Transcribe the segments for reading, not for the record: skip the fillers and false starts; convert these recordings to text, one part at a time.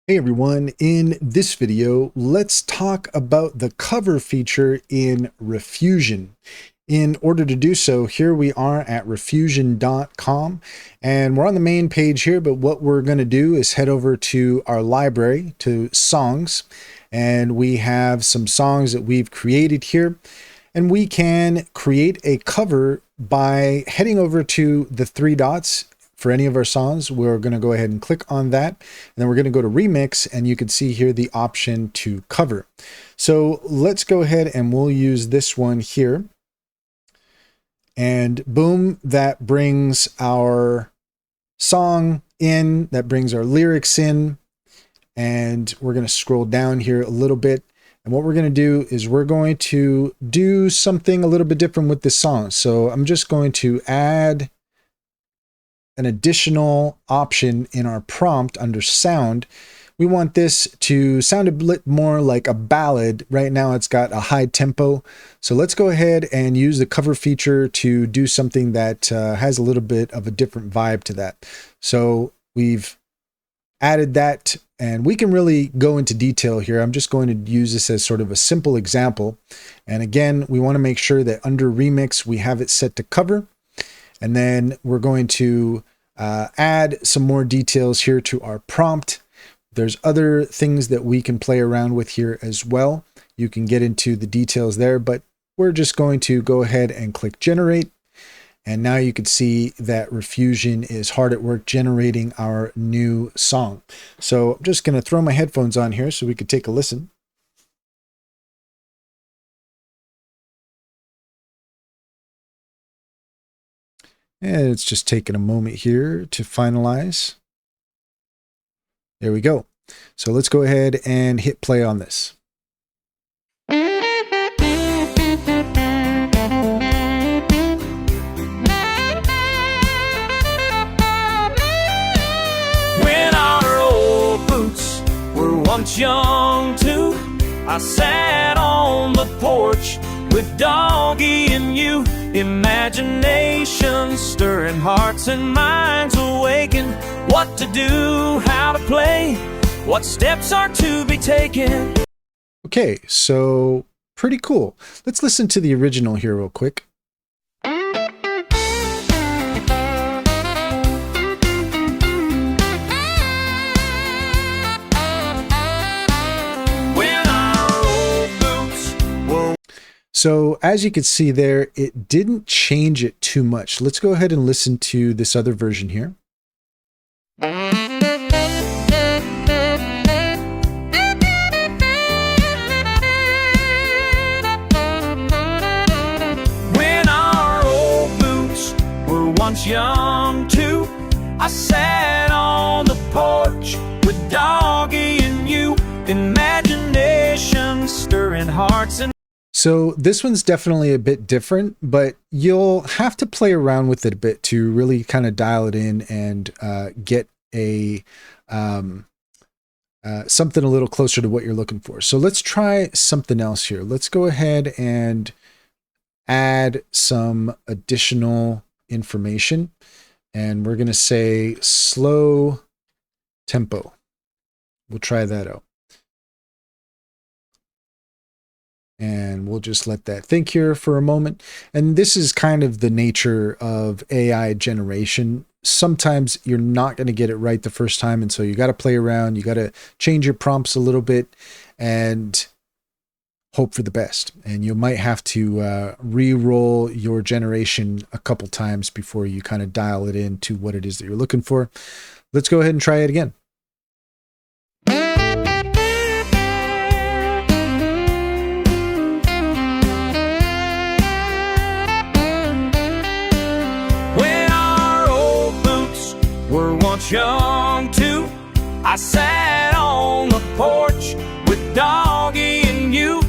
Hey everyone, in this video, let's talk about the cover feature in Riffusion. In order to do so, here we are at riffusion.com and we're on the main page here, but what we're going to do is head over to our library, to songs, and we have some songs that we've created here, and we can create a cover by heading over to the three dots. For any of our songs, we're going to go ahead and click on that, and then we're going to go to remix, and you can see here the option to cover. So let's go ahead and we'll use this one here, and boom, that brings our song in, that brings our lyrics in, and we're going to scroll down here a little bit. And what we're going to do is we're going to do something a little bit different with this song. So I'm just going to add an additional option in our prompt under sound. We want this to sound a bit more like a ballad. Right now it's got a high tempo. So let's go ahead and use the cover feature to do something that has a little bit of a different vibe to that. So we've added that, and we can really go into detail here. I'm just going to use this as sort of a simple example. And again, we want to make sure that under remix, we have it set to cover. And then we're going to add some more details here to our prompt. There's other things that we can play around with here as well. You can get into the details there, but we're just going to go ahead and click generate. And now you can see that Riffusion is hard at work generating our new song. So I'm just going to throw my headphones on here so we could take a listen. And it's just taking a moment here to finalize. There we go. So let's go ahead and hit play on this. When our old boots were once young too, I sat on the porch with Doggy and you. Imagination stirring, hearts and minds awaken. What to do, how to play, what steps are to be taken. Okay, so pretty cool. Let's listen to the original here real quick. So as you can see there, it didn't change it too much. Let's go ahead and listen to this other version here. When our old boots were once young too, I sat on the porch with Doggy and you. Imagination stirring, hearts and So this one's definitely a bit different, but you'll have to play around with it a bit to really kind of dial it in and get a something a little closer to what you're looking for. So let's try something else here. Let's go ahead and add some additional information, and we're going to say slow tempo. We'll try that out. And we'll just let that think here for a moment. And this is kind of the nature of AI generation. Sometimes you're not going to get it right the first time, and so you got to play around. You got to change your prompts a little bit and hope for the best. And you might have to re-roll your generation a couple times before you kind of dial it into what it is that you're looking for. Let's go ahead and try it again. Young too, I sat on the porch with Doggy and you.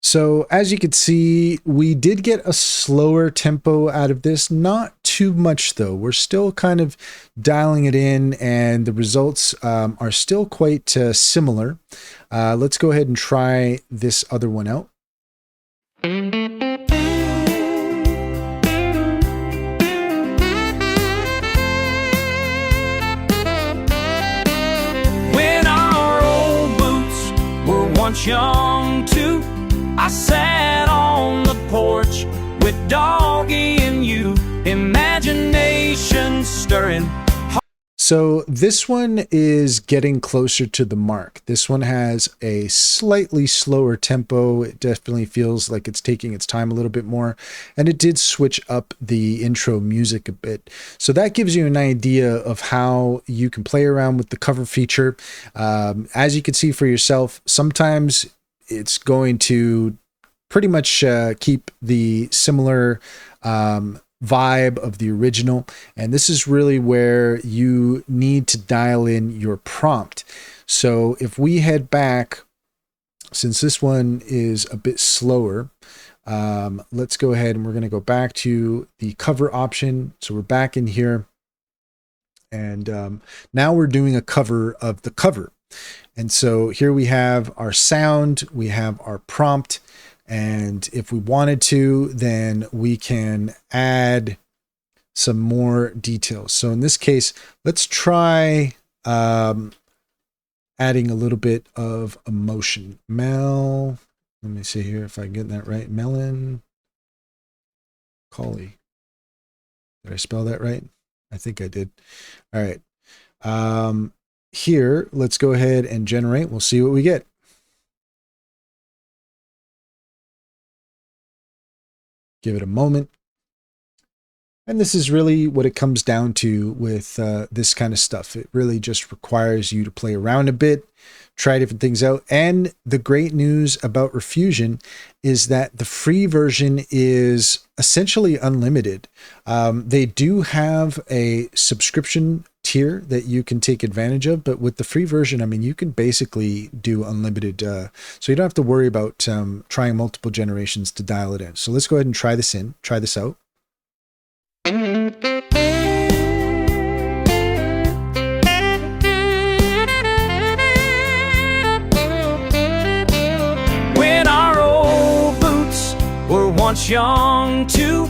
So as you can see, we did get a slower tempo out of this, not too much though. We're still kind of dialing it in, and the results are still quite similar. Let's go ahead and try this other one out. When our once young too. I sat on the porch with Doggy and you, imagination stirring. So this one is getting closer to the mark. This one has a slightly slower tempo. It definitely feels like it's taking its time a little bit more. And it did switch up the intro music a bit. So that gives you an idea of how you can play around with the cover feature. As you can see for yourself, sometimes it's going to pretty much keep the similar vibe of the original, and this is really where you need to dial in your prompt. So if we head back, since this one is a bit slower, let's go ahead and we're going to go back to the cover option. So we're back in here, and now we're doing a cover of the cover. And so here we have our sound, we have our prompt, and if we wanted to, then we can add some more details. So in this case, let's try adding a little bit of emotion. Let me see here if I get that right. Melancholy. Did I spell that right? I think I did. All right. Here, let's go ahead and generate. We'll see what we get. Give it a moment. And this is really what it comes down to with this kind of stuff. It really just requires you to play around a bit, try different things out. And the great news about Riffusion is that the free version is essentially unlimited. They do have a subscription tier that you can take advantage of, but with the free version, I mean, you can basically do unlimited, so you don't have to worry about trying multiple generations to dial it in. So let's go ahead and try this out. When our old boots were once young too,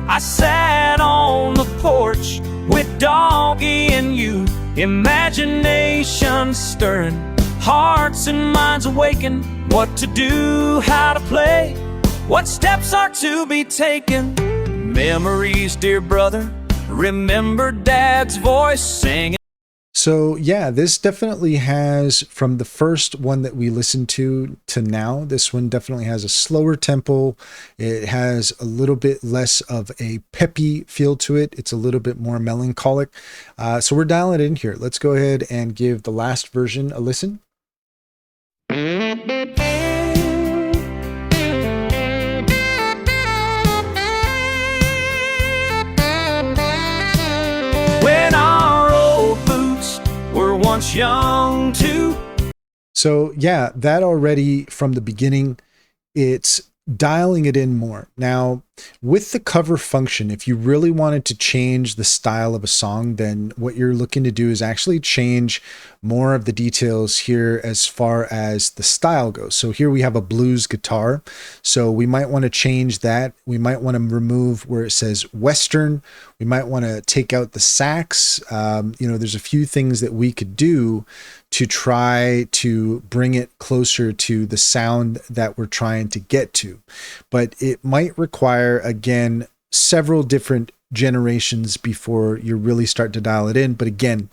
I sat on the porch with Doggy and you, imagination stirring, hearts and minds awaken. What to do, how to play, what steps are to be taken. Memories, dear brother, remember Dad's voice singing. So yeah, this definitely has, from the first one that we listened to now, this one definitely has a slower tempo. It has a little bit less of a peppy feel to it. It's a little bit more melancholic. So we're dialing it in here. Let's go ahead and give the last version a listen. When our old boots were once young too. So yeah, that already from the beginning, it's dialing it in more. Now, with the cover function, if you really wanted to change the style of a song, then what you're looking to do is actually change more of the details here as far as the style goes. So here we have a blues guitar. So we might want to change that. We might want to remove where it says Western. We might want to take out the sax. There's a few things that we could do to try to bring it closer to the sound that we're trying to get to. But it might require, again, several different generations before you really start to dial it in. But again,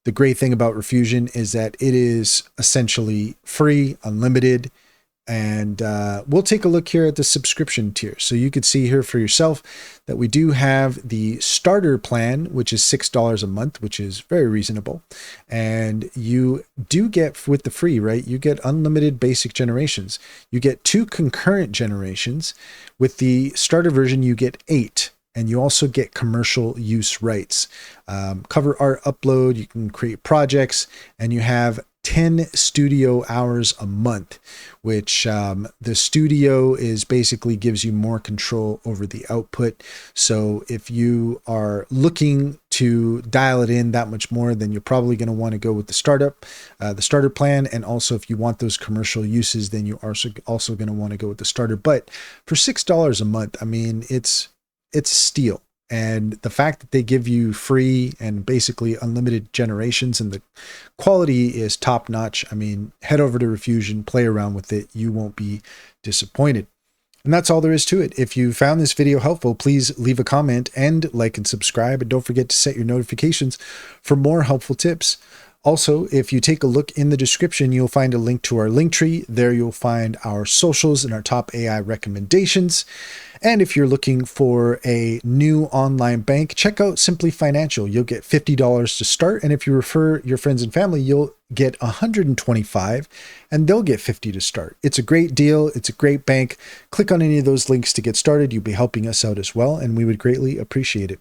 the great thing about Riffusion is that it is essentially free, unlimited. And we'll take a look here at the subscription tier. So you could see here for yourself that we do have the starter plan, which is $6 a month, which is very reasonable. And you do get, with the free, right, you get unlimited basic generations. You get 2 concurrent generations. With the starter version, you get 8. And you also get commercial use rights. Cover art upload, you can create projects, and you have 10 studio hours a month, which the studio is basically gives you more control over the output. So if you are looking to dial it in that much more, then you're probably going to want to go with the starter plan. And also if you want those commercial uses, then you are also going to want to go with the starter. But for $6 a month, I mean, it's a steal. And the fact that they give you free and basically unlimited generations and the quality is top notch. I mean, head over to Riffusion, play around with it. You won't be disappointed. And that's all there is to it. If you found this video helpful, please leave a comment and like and subscribe. And don't forget to set your notifications for more helpful tips. Also, if you take a look in the description, you'll find a link to our link tree. There you'll find our socials and our top AI recommendations. And if you're looking for a new online bank, check out Simply Financial. You'll get $50 to start. And if you refer your friends and family, you'll get $125 and they'll get $50 to start. It's a great deal. It's a great bank. Click on any of those links to get started. You'll be helping us out as well, and we would greatly appreciate it.